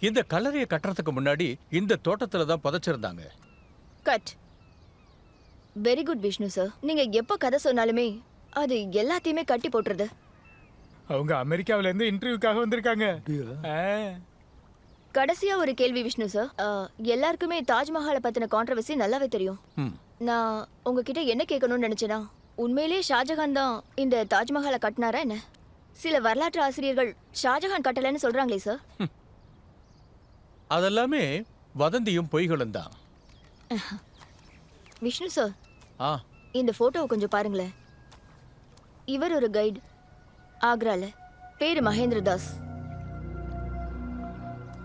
இந்த கல்லறையை கட்டுறதுக்கு முன்னாடி இந்த தோட்டத்துல தான் புதைச்சிருந்தாங்க. Cut. Very good Vishnu sir. நீங்க எப்ப கதை சொன்னாலுமே அது எல்லாத்தையுமே கட்டி போட்டுருது. அவங்க அமெரிக்காவில இருந்து இன்டர்வியூக்காக வந்திருக்காங்க. கடைசியா ஒரு கேள்வி விஷ்ணு சார். எல்லாருக்குமே தாஜ்மஹாலை பத்தின கான்ட்ரவர்சி நல்லாவே தெரியும். நான் உங்ககிட்ட என்ன கேட்கணும்னு நினைச்சேன்னா, உண்மையிலேயே ஷாஜஹான் தான் இந்த தாஜ்மஹாலை கட்டினாரா என்ன? சில வரலாற்று ஆசிரியர்கள் ஷாஜஹான் கட்டலன்னு சொல்றாங்களே சார். அதெல்லாமே வதந்தியும் பொய்களும் தான். விஷ்ணு சார், ஆ, இந்த போட்டோவை கொஞ்சம் பாருங்களேன். இவர் ஒரு கைடு, ஆக்ரால. பேரு மகேந்திர தாஸ்.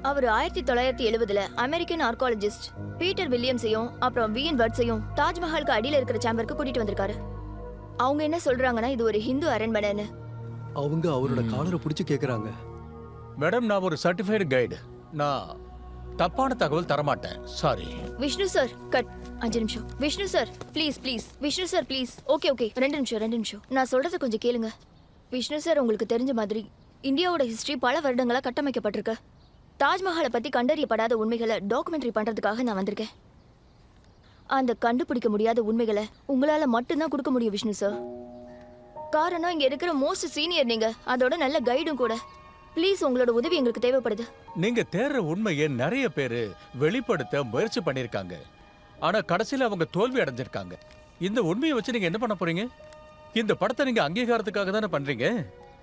அவர் 1970ல அமெரிக்கன் ஆர்காலஜிஸ்ட் பீட்டர் வில்லியம்ஸையும் அப்புறம் விஎன் வர்ட்ஸையும் தாஜ்மஹாலுக்கு அடியில இருக்கிற சேம்பருக்கு கூட்டிட்டு வந்திருக்காரு. அவங்க என்ன சொல்றாங்கன்னா, இது ஒரு ஹிந்து அரண்மனைன்னு. அவங்க அவரோட காலரை பிடிச்சு கேக்குறாங்க. மேடம், நான் ஒரு சர்டிஃபைடு கைடு. நான் தப்பான தகவல் தரமாட்டேன். சாரி. Vishnu sir, cut. 5 நிமிஷம். Vishnu sir please please. Vishnu sir please. Okay okay, 2 நிமிஷம். நான் சொல்றத கொஞ்சம் கேளுங்க. விஷ்ணு சார், உங்களுக்கு தெரிஞ்ச மாதிரி இந்தியாவோட ஹிஸ்டரி பல வருடங்களா கட்டமைக்கப்பட்டிருக்கு. தாஜ்மஹாலை பத்தி கண்டறியப்படாத உண்மைகளை டாக்குமெண்ட்ரி பண்றதுக்காக நான் வந்திருக்கேன். அந்த கண்டுபிடிக்க முடியாத உண்மைகளை உங்களால மட்டும்தான் கொடுக்க முடியும் விஷ்ணு சார். காரணம், இங்க இருக்கிற மோஸ்ட் சீனியர் நீங்க, அதோட நல்ல கைடும் கூட. ப்ளீஸ், உங்களோட உதவி எங்களுக்கு தேவைப்படுது. நீங்க தேடுற உண்மையை நிறைய பேரு வெளிப்படுத்த முயற்சி பண்ணிருக்காங்க. ஆனா கடைசியில அவங்க தோல்வி அடைஞ்சிருக்காங்க. இந்த உண்மையை வச்சு நீங்க என்ன பண்ண போறீங்க? இந்த படத்தை நீங்க அங்கீகாரத்துக்காக தானே பண்றீங்க.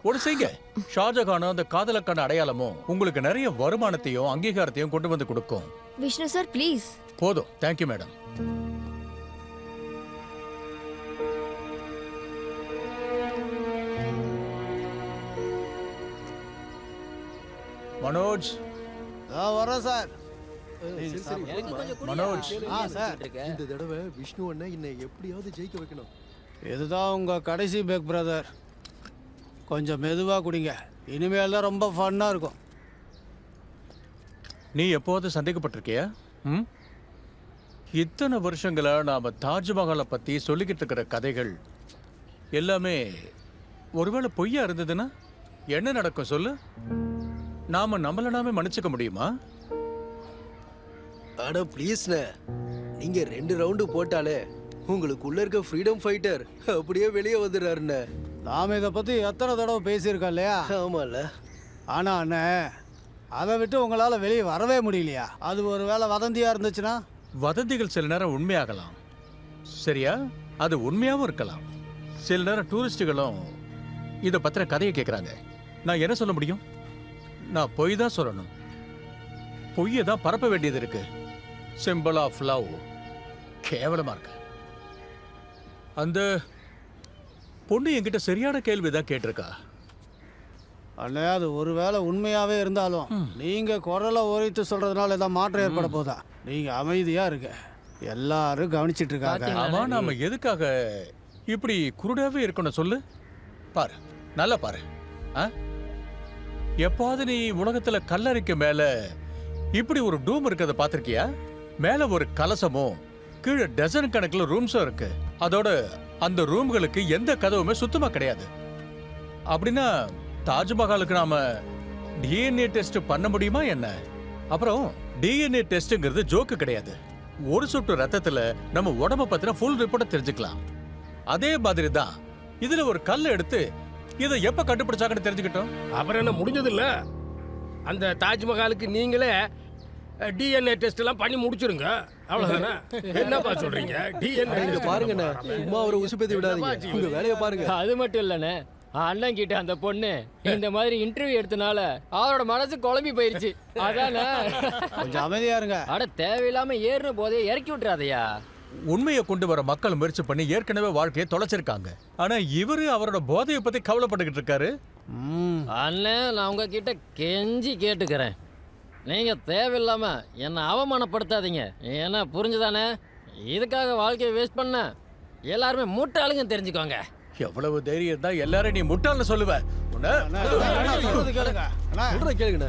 ஒரு செய்யுங்க. ஷாஜகானும் அந்த காதலுக்கான அடையாளமும் உங்களுக்கு நிறைய வருமானத்தையும் அங்கீகாரத்தையும் கொண்டு வந்து கொடுக்கும். Vishnu sir please. போதும். Thank you madam. மனோஜ், வரேன் சார். மனோஜ், சார், இந்த தடவை விஷ்ணு அண்ணன் என்னை எப்படியாவது ஜெயிக்க வைக்கணும். இதுதான் உங்க கடைசி பேக் பிரதர். கொஞ்சம் மெதுவா குடிங்க, இனிமேல் தான் ரொம்ப ஃபன்னா இருக்கும். நீ எப்போது சந்தேகப்பட்டிருக்கியா? இத்தனை வருஷங்களா நாம தாஜ்மஹாலை பத்தி சொல்லிக்கிட்டு இருக்கிற கதைகள் எல்லாமே ஒருவேளை பொய்யா இருந்ததுன்னா என்ன நடக்கும் சொல்லு? நாம நம்மள நாமே மன்னிச்சுக்க முடியுமா? அட ப்ளீஸ்ண்ணே, நீங்க 2 ரவுண்டு போட்டாலே உங்களுக்குள்ள இருக்க ஃப்ரீடம் ஃபைட்டர் அப்படியே வெளியே வந்துடுறாருண்ணே. நாம இதை பத்தி எத்தனை தடவை பேசியிருக்கோம் இல்லையா? ஆமால. ஆனா அண்ணே, அதை விட்டு உங்களால வெளியே வரவே முடியலையா? அது ஒரு வேளை வதந்தியா இருந்துச்சுன்னா? வதந்திகள் சில நேரம் உண்மையாகலாம், சரியா? அது உண்மையாவும் இருக்கலாம். சில நேரம் டூரிஸ்டுகளும் இதை பத்திர கதையை கேட்குறாங்க. நான் என்ன சொல்ல முடியும்? நான் பொய் தான் சொல்லணும். பொய்யை தான் பரப்ப வேண்டியது இருக்கு. Simple of love. கேவலமா இருக்கு. அந்த பொண்ணு என்கிட்ட சரியான கேள்விதான் கேட்டிருக்கா. அண்ணே, அது ஒரு வேளை உண்மையாவே இருந்தாலும் நீங்க குரலை ஓரித்து சொல்றதுனால ஏதாவது மாற்றம் ஏற்பட போதா? நீங்க அமைதியா இருக்க, எல்லாரும் கவனிச்சிட்டு இருக்காங்க. ஆமா, நாம எதுக்காக இப்படி குருடாவே இருக்கணும் சொல்லு? பாரு, நல்லா பாரு. எப்பாவது நீ உலகத்துல கல்லறைக்கு மேல இப்படி ஒரு டூம் இருக்கிறத பாத்திருக்கியா? மேல ஒரு கலசமும் கீழே டசன் கணக்குல ரூம்ஸும் இருக்கு. அதோட அந்த ரூம்களுக்கு எந்த கதவுமே சுத்தமா கிடையாது. அப்படின்னா தாஜ்மஹாலுக்கு நாம டிஎன்ஏ டெஸ்ட் பண்ண முடியுமா என்ன? அப்புறம் டிஎன்ஏ டெஸ்ட்ங்கிறது ஜோக்கு கிடையாது. ஒரு சொட்டு ரத்தத்துல நம்ம உடம்ப பத்தின ஃபுல் ரிப்போர்ட்டை தெரிஞ்சுக்கலாம். அதே மாதிரி தான் இதுல ஒரு கல்லை எடுத்து இதை எப்ப கண்டுபிடிச்சாங்கன்னு தெரிஞ்சுக்கிட்டோம். அப்புறம் என்ன முடிஞ்சது இல்ல? அந்த தாஜ்மஹாலுக்கு நீங்களே டிஎன்ஏ டெஸ்ட் எல்லாம் பண்ணி முடிச்சிருங்க, அவ்வளவுதானே? என்னப்பா சொல்றீங்க? டிஎன்ஏ பாருங்கண்ணே, சும்மா அவரை உசுப்பேத்தி விடாதீங்க, உங்க வேலையை பாருங்க. அது மட்டும் இல்லண்ணே, அண்ணன் கிட்ட அந்த பொண்ணு இந்த மாதிரி இன்டர்வியூ எடுத்தனால அவரோட மனசு குழம்பி போயிருச்சு. அதானே? கொஞ்சம் அமைதியா இருங்க. அட, தேவையில்லாம ஏறின போதே இறக்கி விட்டுறாதையா. உண்மையை கொண்டு வர மக்கள் முயற்சி பண்ணி ஏற்கனவே வாழ்க்கையை தொலைச்சிருக்காங்க. ஆனா இவரு அவரோட போதையை பத்தி கவலைப்பட்டுக்கிட்டு இருக்காரு. அண்ணன், நான் உங்ககிட்ட கெஞ்சி கேட்டுக்கிறேன், நீங்க தேவையில்லாம என்னை அவமானப்படுத்தாதீங்க. ஏன்னா புரிஞ்சுதானே? இதுக்காக வாழ்க்கையை வேஸ்ட் பண்ண எல்லாருமே முட்டாளுங்க, தெரிஞ்சுக்கோங்க. எவ்வளவு தைரியம் தான் எல்லாரும் நீ முட்டாள்னு சொல்லுவ? கேளுங்க.